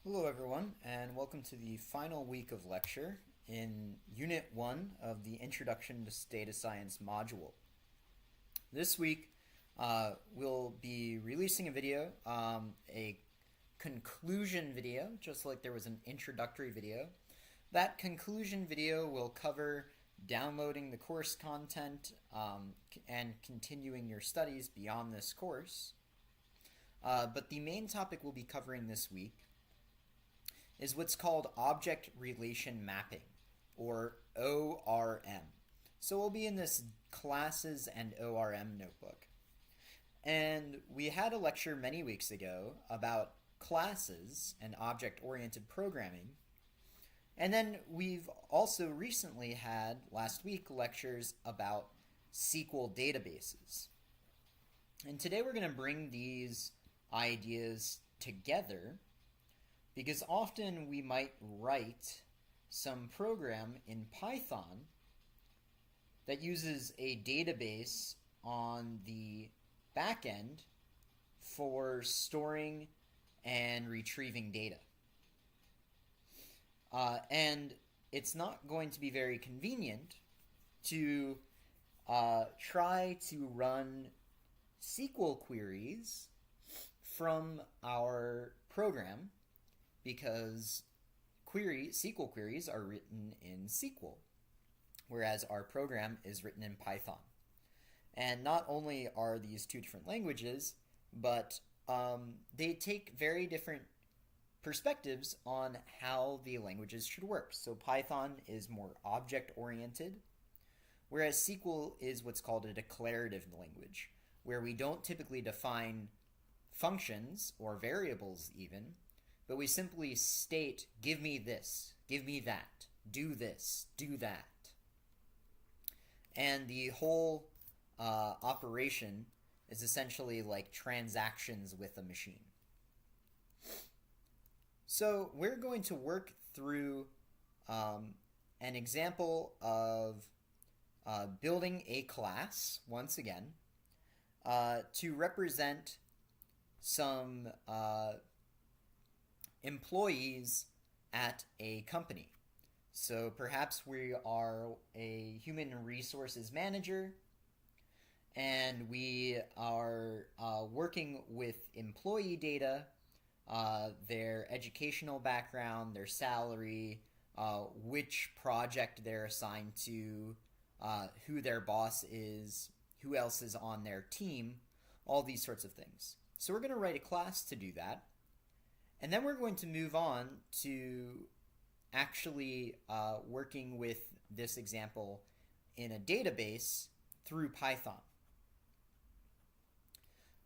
Hello everyone, and welcome to the final week of lecture in Unit 1 of the Introduction to Data Science module. This week we'll be releasing a video, a conclusion video, just like there was an introductory video. That conclusion video will cover downloading the course content and continuing your studies beyond this course. But the main topic we'll be covering this week is what's called Object Relation Mapping, or ORM. So we'll be in this Classes and ORM notebook. And we had a lecture many weeks ago about classes and object-oriented programming. And then we've also recently had, last week, lectures about SQL databases. And today we're going to bring these ideas together because often we might write some program in Python that uses a database on the backend for storing and retrieving data. And it's not going to be very convenient to try to run SQL queries from our program, because SQL queries are written in SQL, whereas our program is written in Python. And not only are these two different languages, but they take very different perspectives on how the languages should work. So Python is more object-oriented, whereas SQL is what's called a declarative language, where we don't typically define functions or variables even, but we simply state, give me this, give me that, do this, do that. And the whole operation is essentially like transactions with a machine. So we're going to work through an example of building a class, once again, to represent some employees at a company. So perhaps we are a human resources manager and we are working with employee data, their educational background, their salary, which project they're assigned to, who their boss is, who else is on their team, all these sorts of things. So we're going to write a class to do that. And then we're going to move on to actually working with this example in a database through Python.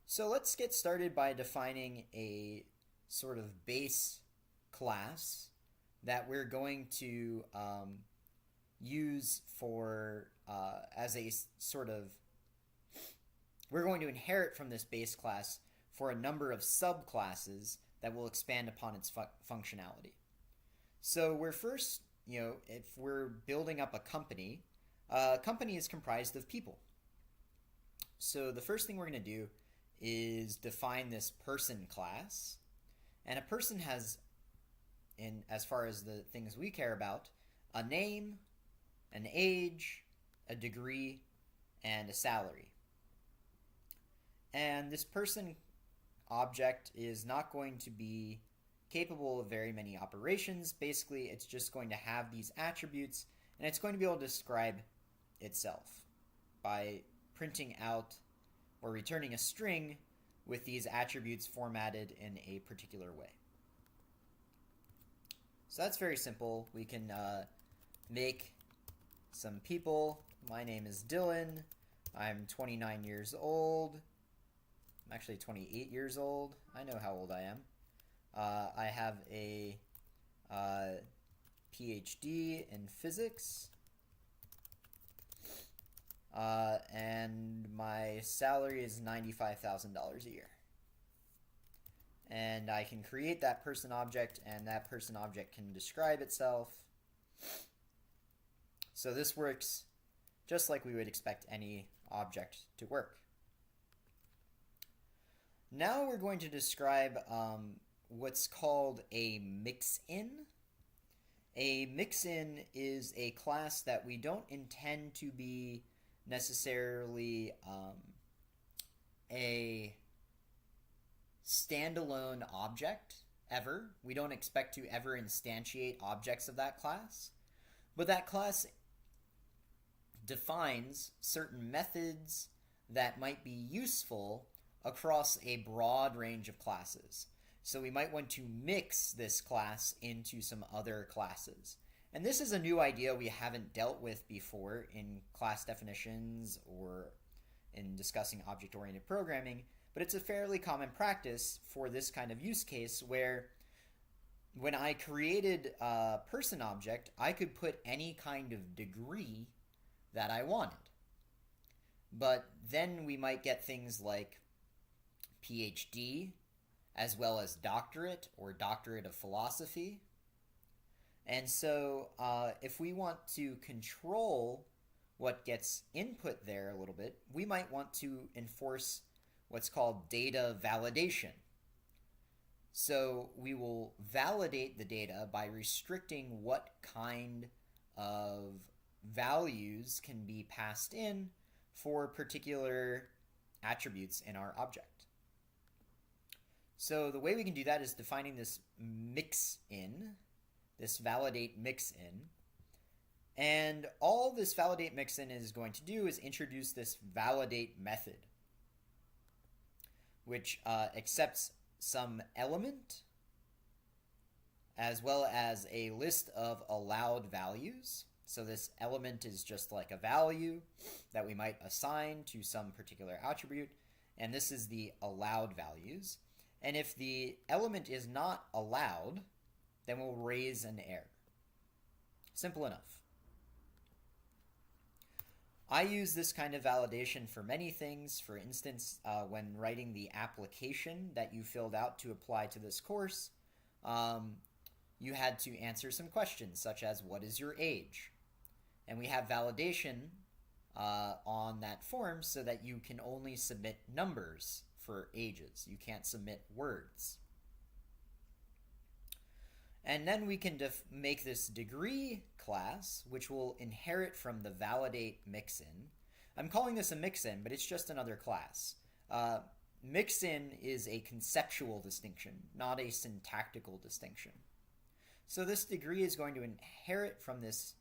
So let's get started by defining a sort of base class that we're going to use for as a sort of, we're going to inherit from this base class for a number of subclasses that will expand upon its functionality. So we're first, if we're building up a company is comprised of people. So the first thing we're going to do is define this person class. And a person has, as far as the things we care about, a name, an age, a degree, and a salary. And this person object is not going to be capable of very many operations. Basically, it's just going to have these attributes, and it's going to be able to describe itself by printing out or returning a string with these attributes formatted in a particular way. So that's very simple. We can make some people. My name is Dylan. I'm 29 years old. I'm actually 28 years old. I know how old I am. I have a PhD in physics. And my salary is $95,000 a year. And I can create that person object, and that person object can describe itself. So this works just like we would expect any object to work. Now we're going to describe what's called a mix-in. A mix-in is a class that we don't intend to be necessarily a standalone object ever. We don't expect to ever instantiate objects of that class, but that class defines certain methods that might be useful across a broad range of classes. So we might want to mix this class into some other classes. And this is a new idea we haven't dealt with before in class definitions or in discussing object-oriented programming, but it's a fairly common practice for this kind of use case where when I created a person object, I could put any kind of degree that I wanted. But then we might get things like PhD, as well as doctorate or doctorate of philosophy. And so if we want to control what gets input there a little bit, we might want to enforce what's called data validation. So we will validate the data by restricting what kind of values can be passed in for particular attributes in our object. So the way we can do that is defining this mix-in, this validate mix-in. And all this validate mix-in is going to do is introduce this validate method, which accepts some element as well as a list of allowed values. So this element is just like a value that we might assign to some particular attribute, and this is the allowed values. And if the element is not allowed, then we'll raise an error. Simple enough. I use this kind of validation for many things. For instance, when writing the application that you filled out to apply to this course, you had to answer some questions such as, what is your age? And we have validation on that form so that you can only submit numbers for ages. You can't submit words. And then we can make this degree class, which will inherit from the validate mixin. I'm calling this a mixin, but it's just another class. Mixin is a conceptual distinction, not a syntactical distinction. So this degree is going to inherit from this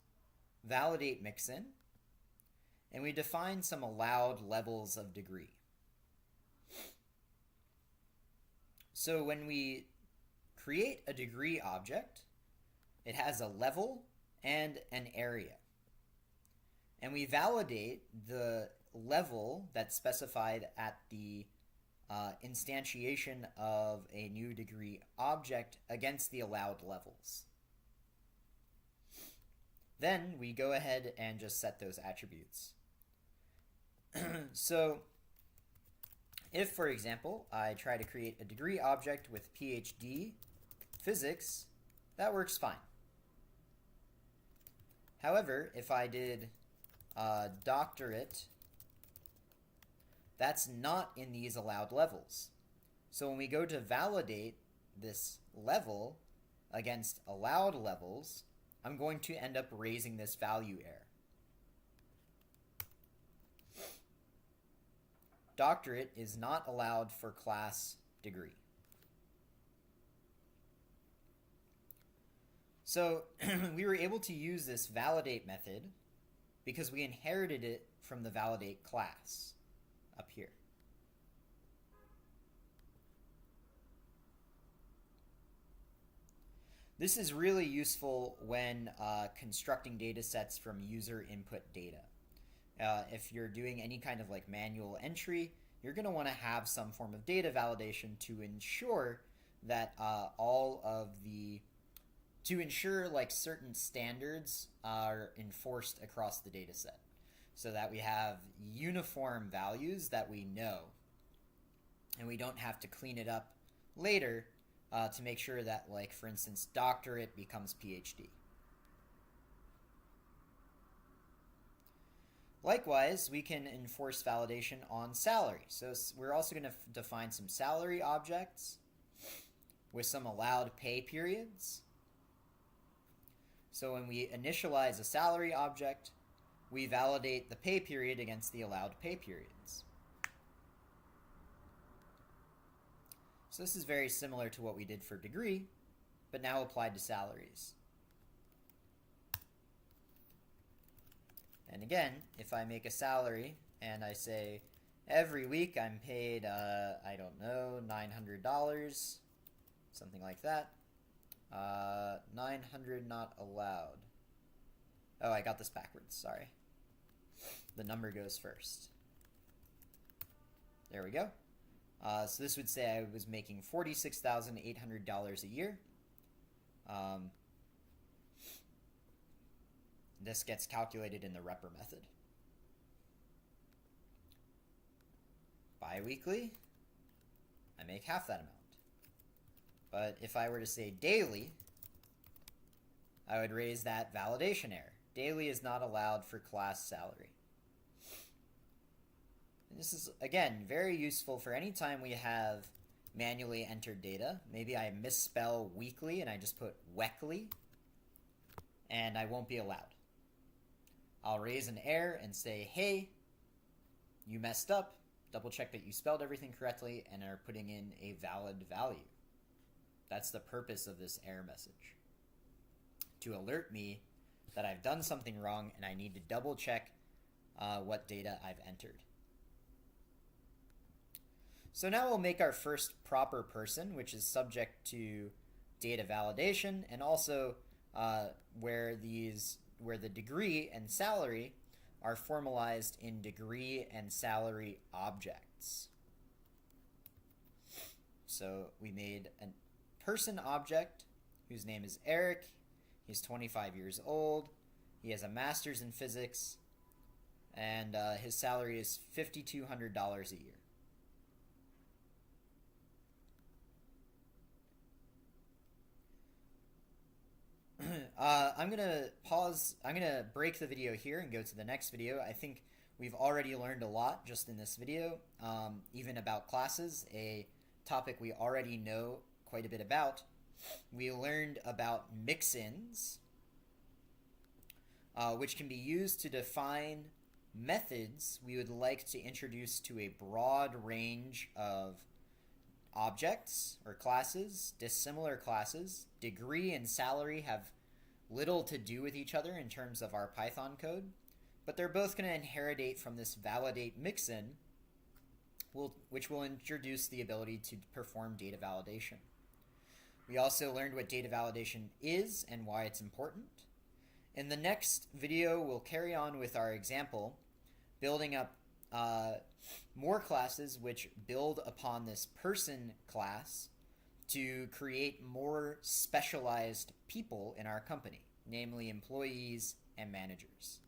validate mixin, and we define some allowed levels of degree. So when we create a degree object, it has a level and an area. And we validate the level that's specified at the instantiation of a new degree object against the allowed levels. Then we go ahead and just set those attributes. So if, for example, I try to create a degree object with PhD physics, that works fine. However, if I did doctorate, that's not in these allowed levels. So when we go to validate this level against allowed levels, I'm going to end up raising this value error. Doctorate is not allowed for class degree. So we were able to use this validate method because we inherited it from the validate class up here. This is really useful when constructing data sets from user input data. If you're doing any kind of like manual entry, you're going to want to have some form of data validation to ensure that to ensure like certain standards are enforced across the data set, so that we have uniform values that we know, and we don't have to clean it up later to make sure that, like, for instance, doctorate becomes PhD. Likewise, we can enforce validation on salary. So we're also going to define some salary objects with some allowed pay periods. So when we initialize a salary object, we validate the pay period against the allowed pay periods. So this is very similar to what we did for degree, but now applied to salaries. And again, if I make a salary and I say every week I'm paid, I don't know, $900, something like that. 900 not allowed. Oh, I got this backwards, sorry. The number goes first. There we go. So this would say I was making $46,800 a year. This gets calculated in the repr method. Bi-weekly, I make half that amount. But if I were to say daily, I would raise that validation error. Daily is not allowed for class salary. And this is, again, very useful for any time we have manually entered data. Maybe I misspell weekly and I just put weekly, and I won't be allowed. I'll raise an error and say, hey, you messed up. Double check that you spelled everything correctly and are putting in a valid value. That's the purpose of this error message, to alert me that I've done something wrong and I need to double check what data I've entered. So now we'll make our first proper person, which is subject to data validation, and also where the degree and salary are formalized in degree and salary objects. So we made a person object whose name is Eric. He's 25 years old. He has a master's in physics, and his salary is $5,200 a year. I'm going to pause. I'm going to break the video here and go to the next video. I think we've already learned a lot just in this video, even about classes, a topic we already know quite a bit about. We learned about mix-ins, which can be used to define methods we would like to introduce to a broad range of objects or classes, dissimilar classes. Degree and salary have little to do with each other in terms of our Python code, but they're both going to inherit from this validate mixin, which will introduce the ability to perform data validation. We also learned what data validation is and why it's important. In the next video, we'll carry on with our example, building up more classes which build upon this person class to create more specialized people in our company, namely employees and managers.